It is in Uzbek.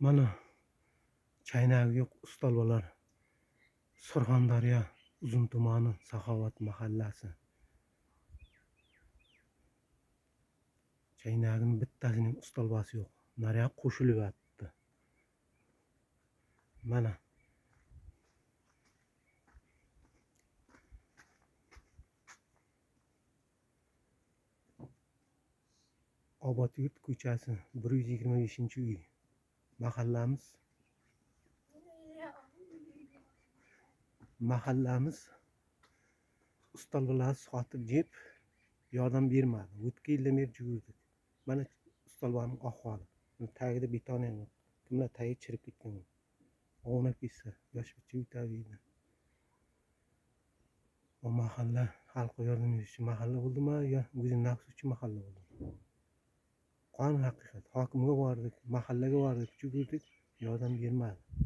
Mana chaynagi yo'q ustalbalar. Surxondaryo Uzun tumani Saxovat mahallasi. Chaynagining bittasining ustalbasi yo'q. Naryoq qo'shilyapti. Mana Obodyurt ko'chasi 125-uy. Mahallamiz ustalbalar sotib jeb yordam bermadi. O'tgan yildan beri yurdik. Mana ustalbaning ahvoli. Tagida beton yo'q. Kimlar tagi chirib ketgan. O'ynab ketsa, yosh bitta yutadi. O mahalla xalqqa yordam beruvchi mahalla bo'ldimi yo o'zi nafsi uchun mahalla bo'ldimi? Qon haqiqat. Hokimga bordik, mahallaga bordik, yurdik, yordam bermadi.